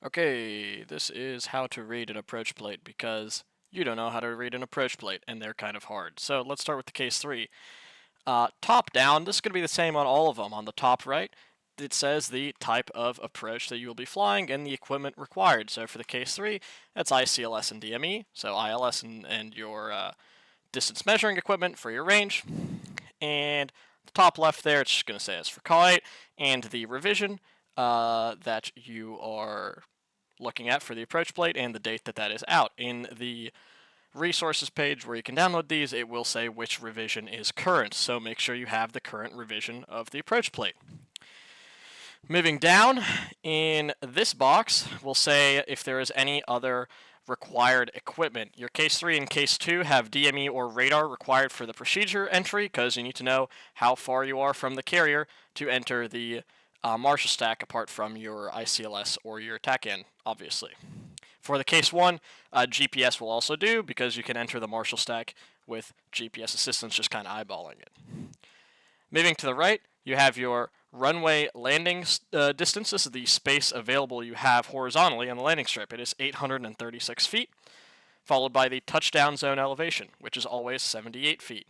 Okay, this is how to read an approach plate because you don't know how to read an approach plate and they're kind of hard. So let's start with the case 3. Top down, this is going to be the same on all of them. On the top right, it says the type of approach that you will be flying and the equipment required. So for the case 3, that's ICLS and DME, so ILS and your distance measuring equipment for your range. And the top left there, it's just going to say it's for call height, and the revision that you are looking at for the approach plate and the date that that is out. In the resources page where you can download these, it will say which revision is current, so make sure you have the current revision of the approach plate. Moving down, in this box, we'll say if there is any other required equipment. Your case 3 and case 2 have DME or radar required for the procedure entry because you need to know how far you are from the carrier to enter the Marshall stack apart from your ICLS or your TACAN, obviously. For the case 1, GPS will also do because you can enter the Marshall stack with GPS assistance, just kind of eyeballing it. Moving to the right, you have your runway landing distance. This is the space available you have horizontally on the landing strip. It is 836 feet, followed by the touchdown zone elevation, which is always 78 feet.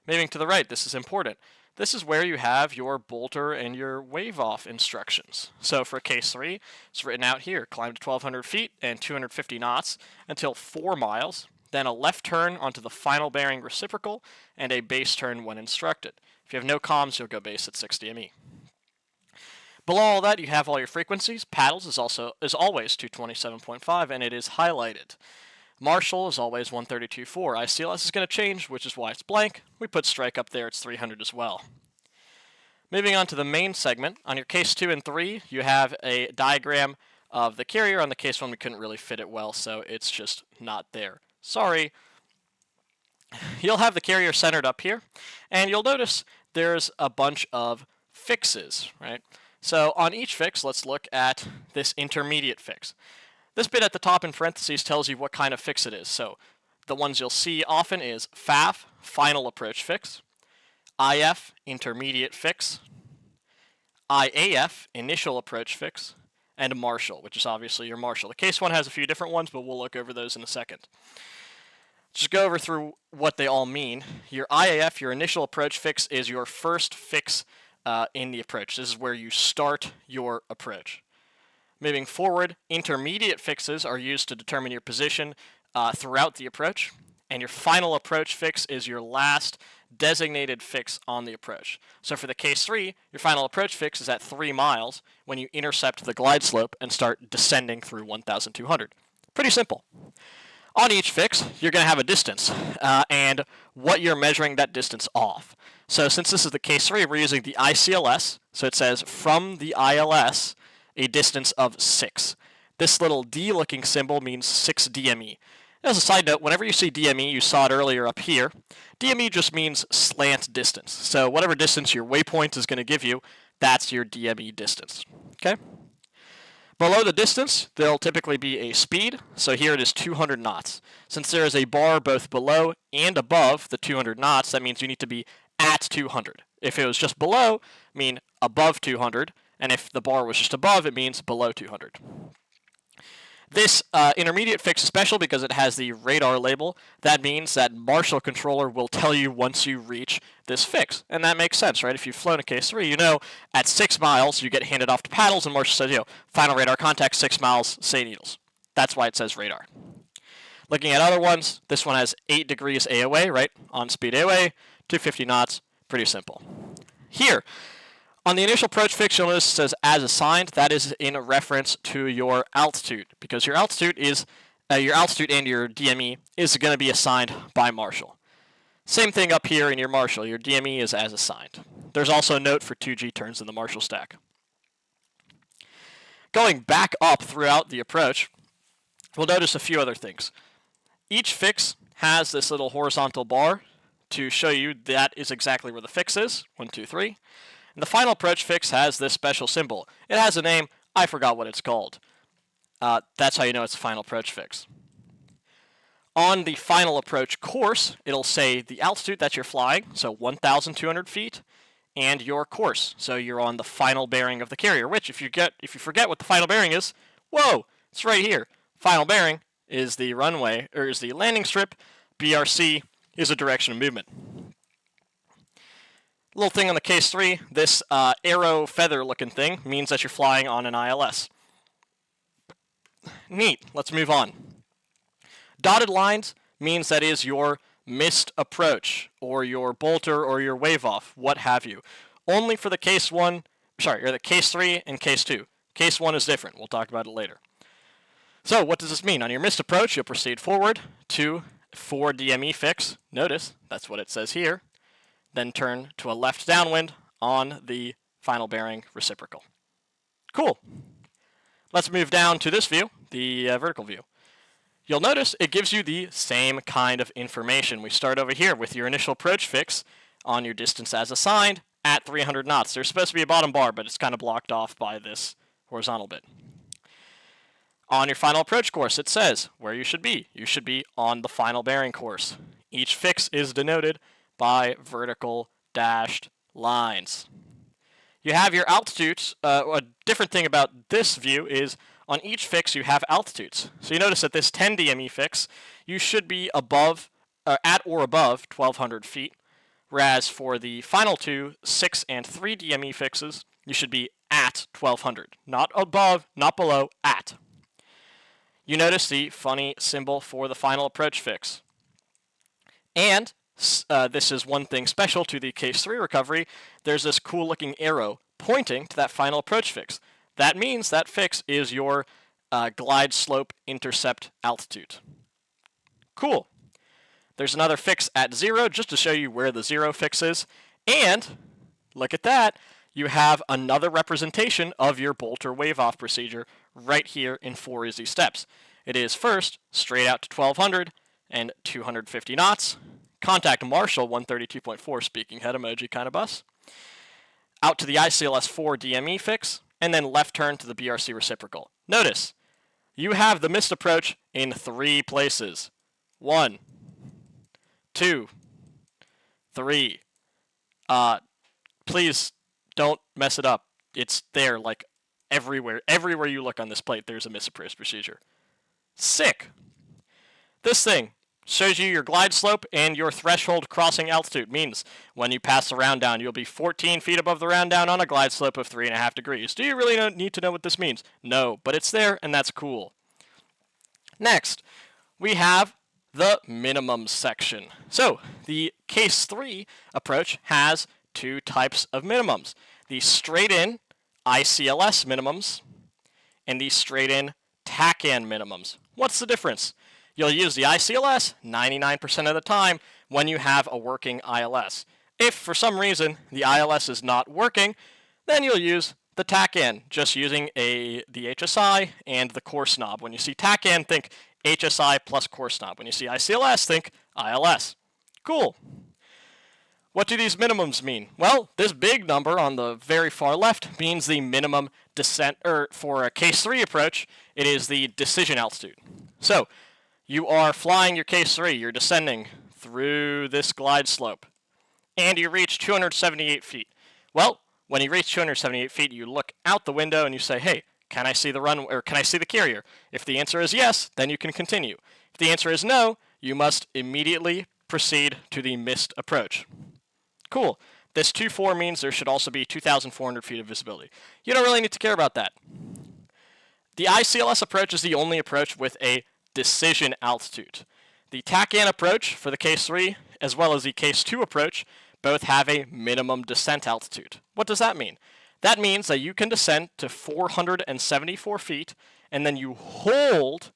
Moving to the right, this is important. This is where you have your bolter and your wave-off instructions. So for case 3, it's written out here. Climb to 1,200 feet and 250 knots until 4 miles, then a left turn onto the final bearing reciprocal, and a base turn when instructed. If you have no comms, you'll go base at 6 DME. Below all that, you have all your frequencies. Paddles is always 227.5, and it is highlighted. Marshall is always 132.4. ICLS is going to change, which is why it's blank. We put strike up there, it's 300 as well. Moving on to the main segment, on your case 2 and 3, you have a diagram of the carrier. On the case 1, we couldn't really fit it well, so it's just not there. Sorry. You'll have the carrier centered up here, and you'll notice there's a bunch of fixes, right? So on each fix, let's look at this intermediate fix. This bit at the top in parentheses tells you what kind of fix it is. So the ones you'll see often is FAF, final approach fix, IF, intermediate fix, IAF, initial approach fix, and Marshall, which is obviously your Marshall. The case 1 has a few different ones, but we'll look over those in a second. Just go over through what they all mean. Your IAF, your initial approach fix, is your first fix in the approach. This is where you start your approach. Moving forward, intermediate fixes are used to determine your position throughout the approach, and your final approach fix is your last designated fix on the approach. So for the case 3, your final approach fix is at 3 miles when you intercept the glide slope and start descending through 1,200. Pretty simple. On each fix, you're going to have a distance and what you're measuring that distance off. So since this is the case 3, we're using the ICLS. So it says from the ILS, a distance of 6. This little D-looking symbol means 6 DME. As a side note, whenever you see DME, you saw it earlier up here, DME just means slant distance. So whatever distance your waypoint is going to give you, that's your DME distance. Okay? Below the distance, there'll typically be a speed, so here it is 200 knots. Since there is a bar both below and above the 200 knots, that means you need to be at 200. If it was just below, it mean above 200, and if the bar was just above, it means below 200. This intermediate fix is special because it has the radar label. That means that Marshall controller will tell you once you reach this fix. And that makes sense, right? If you've flown a case 3, you know at 6 miles you get handed off to paddles and Marshall says, final radar contact 6 miles, say needles. That's why it says radar. Looking at other ones, this one has 8 degrees AOA, right? On speed AOA, 250 knots, pretty simple. Here, on the initial approach fix, you'll notice it says as assigned. That is in reference to your altitude, because your altitude and your DME is going to be assigned by Marshall. Same thing up here in your Marshall. Your DME is as assigned. There's also a note for 2G turns in the Marshall stack. Going back up throughout the approach, we'll notice a few other things. Each fix has this little horizontal bar to show you that is exactly where the fix is. 1, 2, 3. And the final approach fix has this special symbol. It has a name. I forgot what it's called. That's how you know it's a final approach fix. On the final approach course, it'll say the altitude that you're flying, so 1,200 feet, and your course. So you're on the final bearing of the carrier, which if you forget what the final bearing is, Whoa, it's right here. Final bearing is the runway, or is the landing strip. BRC is a direction of movement. Little thing on the case 3, this arrow feather looking thing means that you're flying on an ILS. Neat, let's move on. Dotted lines means that is your missed approach, or your bolter, or your wave off, what have you. Only for the case 1, or the case 3 and case 2. Case 1 is different, we'll talk about it later. So what does this mean? On your missed approach, you'll proceed forward to 4 DME fix. Notice, that's what it says here. Then turn to a left downwind on the final bearing reciprocal. Cool. Let's move down to this view, the vertical view. You'll notice it gives you the same kind of information. We start over here with your initial approach fix on your distance as assigned at 300 knots. There's supposed to be a bottom bar, but it's kind of blocked off by this horizontal bit. On your final approach course, it says where you should be. You should be on the final bearing course. Each fix is denoted by vertical dashed lines. You have your altitudes. A different thing about this view is on each fix you have altitudes. So you notice that this 10 DME fix, you should be above, at or above 1,200 feet, whereas for the final two 6 and 3 DME fixes, you should be at 1,200. Not above, not below, at. You notice the funny symbol for the final approach fix. And this is one thing special to the case 3 recovery. There's this cool looking arrow pointing to that final approach fix. That means that fix is your glide slope intercept altitude. Cool. There's another fix at 0 just to show you where the 0 fix is. And look at that. You have another representation of your bolter wave off procedure right here in 4 easy steps. It is first straight out to 1200 and 250 knots. Contact Marshall 132.4 speaking head emoji kind of bus. Out to the ICLS 4 DME fix, and then left turn to the BRC reciprocal. Notice, you have the missed approach in 3 places. 1, 2, 3. Please don't mess it up. It's there like everywhere. Everywhere you look on this plate, there's a missed approach procedure. Sick. This thing shows you your glide slope and your threshold crossing altitude. Means when you pass the round down, you'll be 14 feet above the round down on a glide slope of 3.5 degrees. Do you really need to know what this means? No, but it's there and that's cool. Next, we have the minimums section. So the case 3 approach has 2 types of minimums. The straight in ICLS minimums and the straight in TACAN minimums. What's the difference? You'll use the ICLS 99% of the time when you have a working ILS. If for some reason the ILS is not working, then you'll use the TACAN, just using the HSI and the course knob. When you see TACAN, think HSI plus course knob. When you see ICLS, think ILS. Cool. What do these minimums mean? Well, this big number on the very far left means the minimum descent, or for a case 3 approach, it is the decision altitude. So, you are flying your case 3, you're descending through this glide slope, and you reach 278 feet. Well, when you reach 278 feet, you look out the window and you say, hey, can I see the runway, or can I see the carrier? If the answer is yes, then you can continue. If the answer is no, you must immediately proceed to the missed approach. Cool. This 2-4 means there should also be 2,400 feet of visibility. You don't really need to care about that. The ICLS approach is the only approach with a decision altitude. The TACAN approach for the case 3, as well as the case 2 approach, both have a minimum descent altitude. What does that mean? That means that you can descend to 474 feet, and then you hold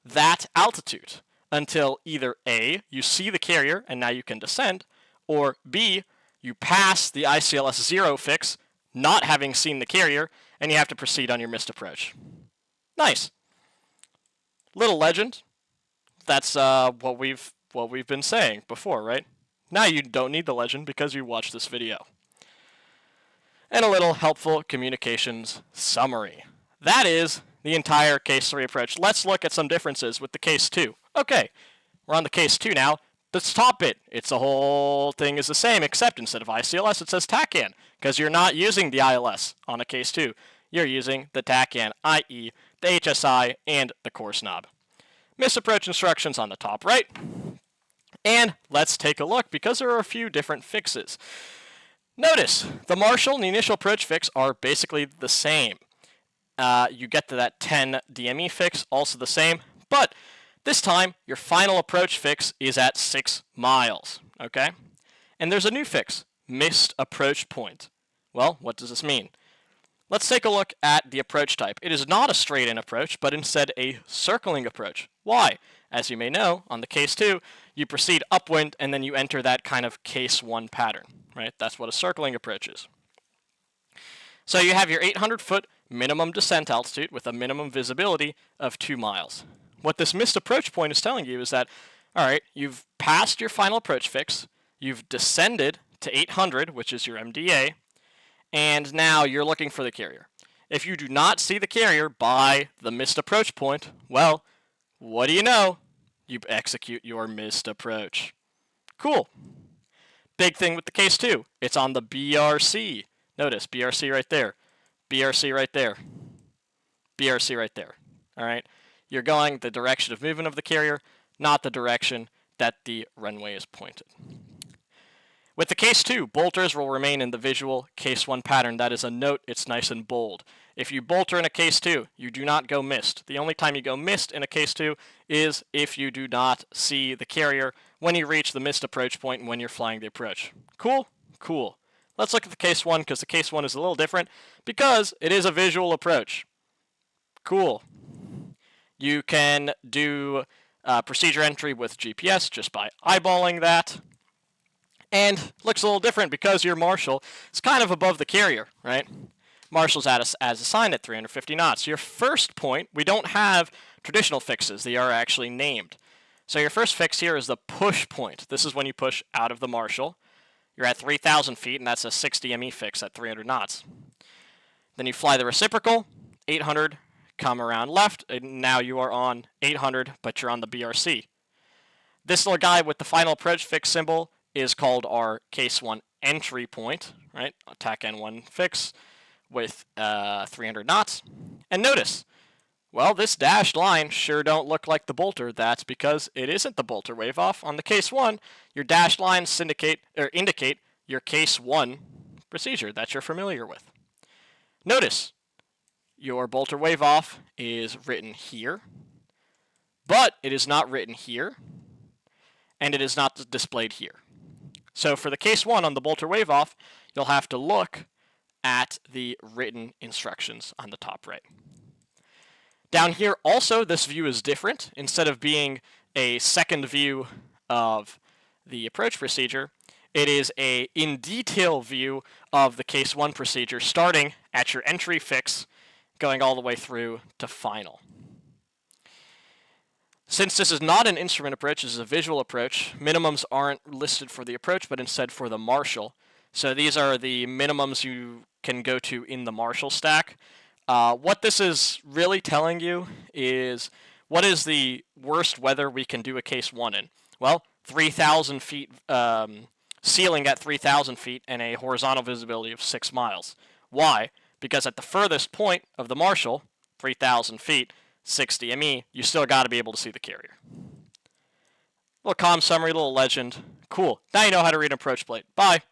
that altitude until either A, you see the carrier, and now you can descend, or B, you pass the ICLS 0 fix, not having seen the carrier, and you have to proceed on your missed approach. Nice. Little legend. That's what we've been saying before, right? Now you don't need the legend because you watched this video. And a little helpful communications summary. That is the entire case 3 approach. Let's look at some differences with the case 2. Okay, we're on the case 2 now. The top bit, it's the whole thing is the same, except instead of ICLS, it says TACAN, because you're not using the ILS on a case 2. You're using the TACAN, i.e. the HSI, and the course knob. MIST approach instructions on the top right. And let's take a look because there are a few different fixes. Notice the Marshall and the initial approach fix are basically the same. You get to that 10 DME fix, also the same, but this time your final approach fix is at 6 miles, okay? And there's a new fix, missed approach point. Well, what does this mean? Let's take a look at the approach type. It is not a straight-in approach, but instead a circling approach. Why? As you may know, on the case 2, you proceed upwind and then you enter that kind of case 1 pattern, right? That's what a circling approach is. So you have your 800-foot minimum descent altitude with a minimum visibility of 2 miles. What this missed approach point is telling you is that, all right, you've passed your final approach fix, you've descended to 800, which is your MDA, and now you're looking for the carrier. If you do not see the carrier by the missed approach point, well, what do you know? You execute your missed approach. Cool. Big thing with the case 2, it's on the BRC. Notice, BRC right there, BRC right there, BRC right there. All right? You're going the direction of movement of the carrier, not the direction that the runway is pointed. With the case 2, bolters will remain in the visual case 1 pattern. That is a note, it's nice and bold. If you bolter in a case 2, you do not go missed. The only time you go missed in a case 2 is if you do not see the carrier when you reach the missed approach point and when you're flying the approach. Cool? Cool. Let's look at the case 1 because the case 1 is a little different because it is a visual approach. Cool. You can do procedure entry with GPS just by eyeballing that. And looks a little different because your Marshall is kind of above the carrier, right? Marshall's as assigned at 350 knots. Your first point, we don't have traditional fixes. They are actually named. So your first fix here is the push point. This is when you push out of the Marshall. You're at 3,000 feet, and that's a 60 ME fix at 300 knots. Then you fly the reciprocal, 800, come around left, and now you are on 800, but you're on the BRC. This little guy with the final approach fix symbol is called our case 1 entry point, right? Attack N1 fix with 300 knots. And notice, well, this dashed line sure don't look like the bolter. That's because it isn't the bolter wave off. On the case 1, your dashed lines indicate your case 1 procedure that you're familiar with. Notice, your bolter wave off is written here, but it is not written here, and it is not displayed here. So for the case 1 on the bolter wave off, you'll have to look at the written instructions on the top right. Down here also, this view is different. Instead of being a second view of the approach procedure, it is a in-detail view of the case 1 procedure, starting at your entry fix, going all the way through to final. Since this is not an instrument approach, this is a visual approach, minimums aren't listed for the approach, but instead for the Marshall. So these are the minimums you can go to in the Marshall stack. What this is really telling you is what is the worst weather we can do a case 1 in? Well, 3,000 feet, ceiling at 3,000 feet and a horizontal visibility of 6 miles. Why? Because at the furthest point of the Marshall, 3,000 feet, 60 ME, you still got to be able to see the carrier. Little comm summary, little legend. Cool. Now you know how to read an approach plate. Bye.